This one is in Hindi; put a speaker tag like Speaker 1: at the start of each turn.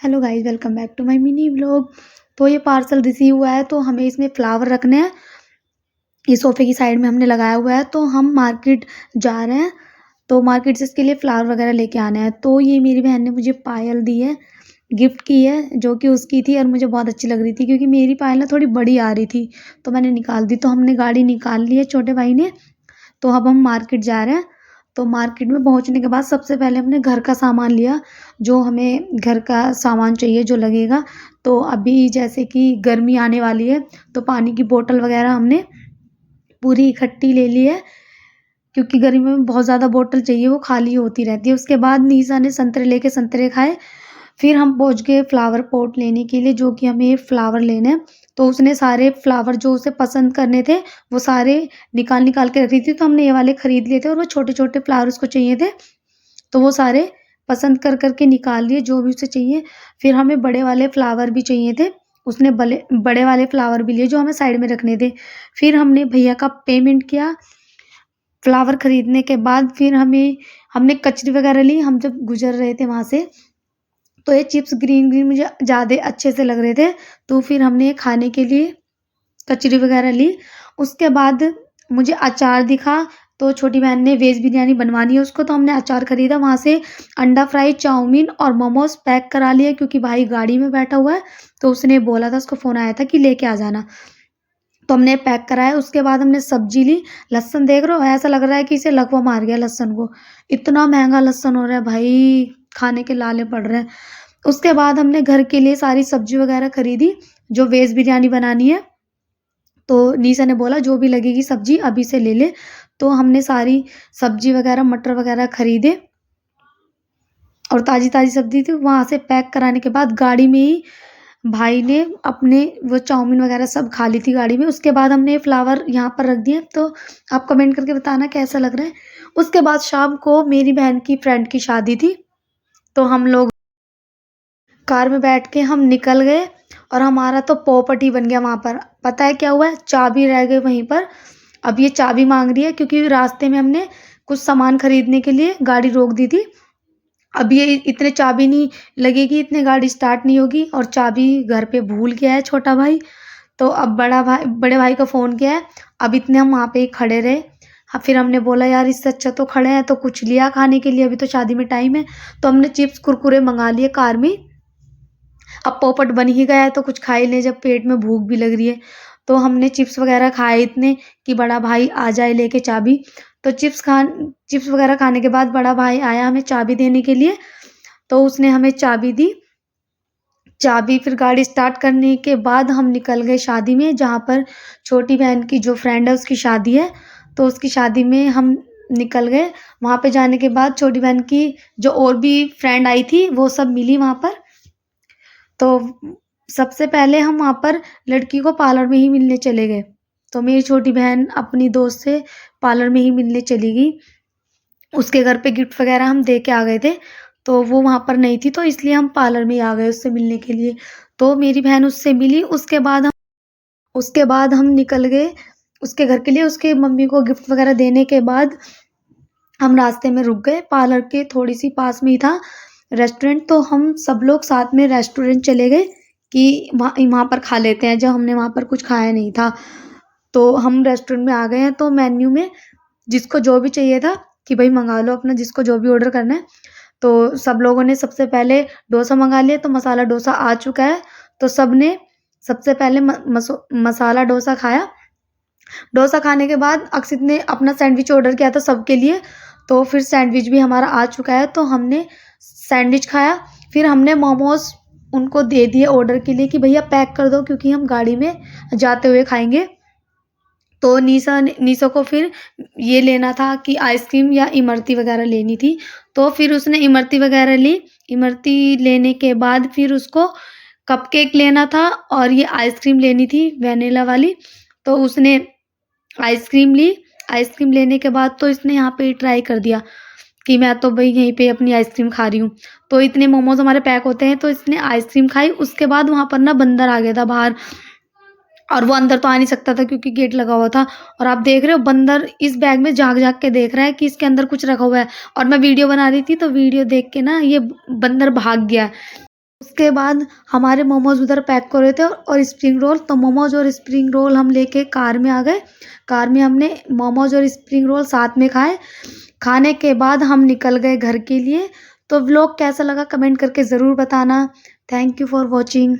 Speaker 1: Hello guys, welcome back to my mini vlog. तो ये पार्सल रिसीव हुआ है, तो हमें इसमें फ्लावर रखने हैं। ये सोफे की साइड में हमने लगाया हुआ है, तो हम मार्केट जा रहे हैं। तो मार्केट से इसके लिए फ्लावर वगैरह लेके आने हैं। तो ये मेरी बहन ने मुझे पायल दी है, गिफ्ट की है, जो कि उसकी थी और मुझे बहुत अच्छी लग रही थी क्योंकि मेरी पायल ना थोड़ी बड़ी आ रही थी, तो मैंने निकाल दी। तो हमने गाड़ी निकाल ली है छोटे भाई ने। तो अब हम मार्केट जा रहे हैं। तो मार्केट में पहुंचने के बाद सबसे पहले हमने घर का सामान लिया, जो हमें घर का सामान चाहिए जो लगेगा। तो अभी जैसे कि गर्मी आने वाली है, तो पानी की बोतल वगैरह हमने पूरी इकट्ठी ले ली है, क्योंकि गर्मी में बहुत ज़्यादा बोतल चाहिए, वो खाली होती रहती है। उसके बाद निशा ने संतरे लेके संतरे खाए। फिर हम पहुंच गए फ्लावर पॉट लेने के लिए, जो कि हमें फ्लावर लेने हैं। तो उसने सारे फ्लावर जो उसे पसंद करने थे वो सारे निकाल निकाल के रखी थी, तो हमने ये वाले खरीद लिए थे और वो छोटे छोटे फ्लावर उसको चाहिए थे, तो वो सारे पसंद कर करके निकाल लिए जो भी उसे चाहिए। फिर हमें बड़े वाले फ्लावर भी चाहिए थे, उसने बड़े वाले फ्लावर भी लिए जो हमें साइड में रखने थे। फिर हमने भैया का पेमेंट किया फ्लावर खरीदने के बाद। फिर हमने कचरी वगैरह ली हम जब गुजर रहे थे वहाँ से। तो ये चिप्स ग्रीन ग्रीन मुझे ज़्यादा अच्छे से लग रहे थे, तो फिर हमने ये खाने के लिए कचरी वगैरह ली। उसके बाद मुझे अचार दिखा, तो छोटी बहन ने वेज बिरयानी बनवानी है उसको, तो हमने अचार खरीदा वहाँ से। अंडा फ्राई, चाउमीन और मोमोज पैक करा लिया, क्योंकि भाई गाड़ी में बैठा हुआ है, तो उसने बोला था, उसको फ़ोन आया था कि लेके आ जाना, तो हमने पैक कराया। उसके बाद हमने सब्जी ली। लहसुन देख रहे हो, ऐसा लग रहा है कि इसे लकवा मार गया लहसुन को, इतना महंगा लहसुन हो रहा है भाई, खाने के लाले पड़ रहे हैं। उसके बाद हमने घर के लिए सारी सब्जी वगैरह खरीदी, जो वेज बिरयानी बनानी है। तो निशा ने बोला जो भी लगेगी सब्जी अभी से ले ले, तो हमने सारी सब्जी वगैरह मटर वगैरह खरीदे और ताज़ी ताज़ी सब्जी थी। वहाँ से पैक कराने के बाद गाड़ी में ही भाई ने अपने वो चाउमीन वगैरह सब खा ली थी गाड़ी में। उसके बाद हमने फ्लावर यहाँ पर रख दिए, तो आप कमेंट करके बताना कैसा लग रहा है। उसके बाद शाम को मेरी बहन की फ्रेंड की शादी थी, तो हम लोग कार में बैठ के हम निकल गए और हमारा तो पोपट ही बन गया वहाँ पर। पता है क्या हुआ है, चाबी रह गई वहीं पर। अब ये चाबी मांग रही है, क्योंकि रास्ते में हमने कुछ सामान खरीदने के लिए गाड़ी रोक दी थी। अब ये इतने चाबी नहीं लगेगी, इतने गाड़ी स्टार्ट नहीं होगी, और चाबी घर पे भूल गया है छोटा भाई। तो अब बड़े भाई का फ़ोन किया है। अब इतने हम वहाँ पे ही खड़े रहे। फिर हमने बोला यार इससे अच्छा तो खड़े हैं तो कुछ लिया खाने के लिए, अभी तो शादी में टाइम है। तो हमने चिप्स कुरकुरे मंगा लिए कार में। अब पोपट बन ही गया है तो कुछ खा ही लें, जब पेट में भूख भी लग रही है। तो हमने चिप्स वगैरह खाए इतने कि बड़ा भाई आ जाए लेके चाबी। तो चिप्स वगैरह खाने के बाद बड़ा भाई आया हमें चाबी देने के लिए, तो उसने हमें चाबी दी। चाबी फिर गाड़ी स्टार्ट करने के बाद हम निकल गए शादी में, जहाँ पर छोटी बहन की जो फ्रेंड है उसकी शादी है, तो उसकी शादी में हम निकल गए। वहाँ पे जाने के बाद छोटी बहन की जो और भी फ्रेंड आई थी वो सब मिली वहाँ पर। तो सबसे पहले हम वहाँ पर लड़की को पार्लर में ही मिलने चले गए। तो मेरी छोटी बहन अपनी दोस्त से पार्लर में ही मिलने चली गई। उसके घर पे गिफ्ट वगैरह हम दे के आ गए थे, तो वो वहाँ पर नहीं थी, तो इसलिए हम पार्लर में ही आ गए उससे मिलने के लिए। तो मेरी बहन उससे मिली। उसके बाद हम निकल गए उसके घर के लिए। उसके मम्मी को गिफ्ट वगैरह देने के बाद हम रास्ते में रुक गए। पार्लर के थोड़ी सी पास में ही था रेस्टोरेंट, तो हम सब लोग साथ में रेस्टोरेंट चले गए कि वहाँ पर खा लेते हैं, जब हमने वहाँ पर कुछ खाया नहीं था। तो हम रेस्टोरेंट में आ गए हैं, तो मेन्यू में जिसको जो भी चाहिए था कि भाई मंगा लो अपना, जिसको जो भी ऑर्डर करना है। तो सब लोगों ने सबसे पहले डोसा मंगा लिया, तो मसाला डोसा आ चुका है। तो सब ने सबसे पहले मसाला डोसा खाया। डोसा खाने के बाद अक्षित ने अपना सैंडविच ऑर्डर किया था सबके लिए, तो फिर सैंडविच भी हमारा आ चुका है, तो हमने सैंडविच खाया। फिर हमने मोमोज उनको दे दिए ऑर्डर के लिए कि भैया पैक कर दो, क्योंकि हम गाड़ी में जाते हुए खाएंगे। तो निशा को फिर ये लेना था कि आइसक्रीम या इमरती वगैरह लेनी थी, तो फिर उसने इमरती वगैरह ली। इमरती लेने के बाद फिर उसको कपकेक लेना था और ये आइसक्रीम लेनी थी वैनिला वाली, तो उसने आइसक्रीम ली। आइसक्रीम लेने के बाद तो इसने यहाँ पे ट्राई कर दिया कि मैं तो भाई यहीं पे अपनी आइसक्रीम खा रही हूँ। तो इतने मोमोज हमारे पैक होते हैं, तो इसने आइसक्रीम खाई। उसके बाद वहाँ पर ना बंदर आ गया था बाहर, और वो अंदर तो आ नहीं सकता था क्योंकि गेट लगा हुआ था। और आप देख रहे हो बंदर इस बैग में झाँक झाँक के देख रहा है कि इसके अंदर कुछ रखा हुआ है, और मैं वीडियो बना रही थी, तो वीडियो देख के ना ये बंदर भाग गया। उसके बाद हमारे मोमोज़ उधर पैक हो रहे थे और स्प्रिंग रोल, तो मोमोज़ और स्प्रिंग रोल हम लेके कार में आ गए। कार में हमने मोमोज़ और स्प्रिंग रोल साथ में खाए। खाने के बाद हम निकल गए घर के लिए। तो व्लॉग कैसा लगा कमेंट करके ज़रूर बताना। Thank you for watching.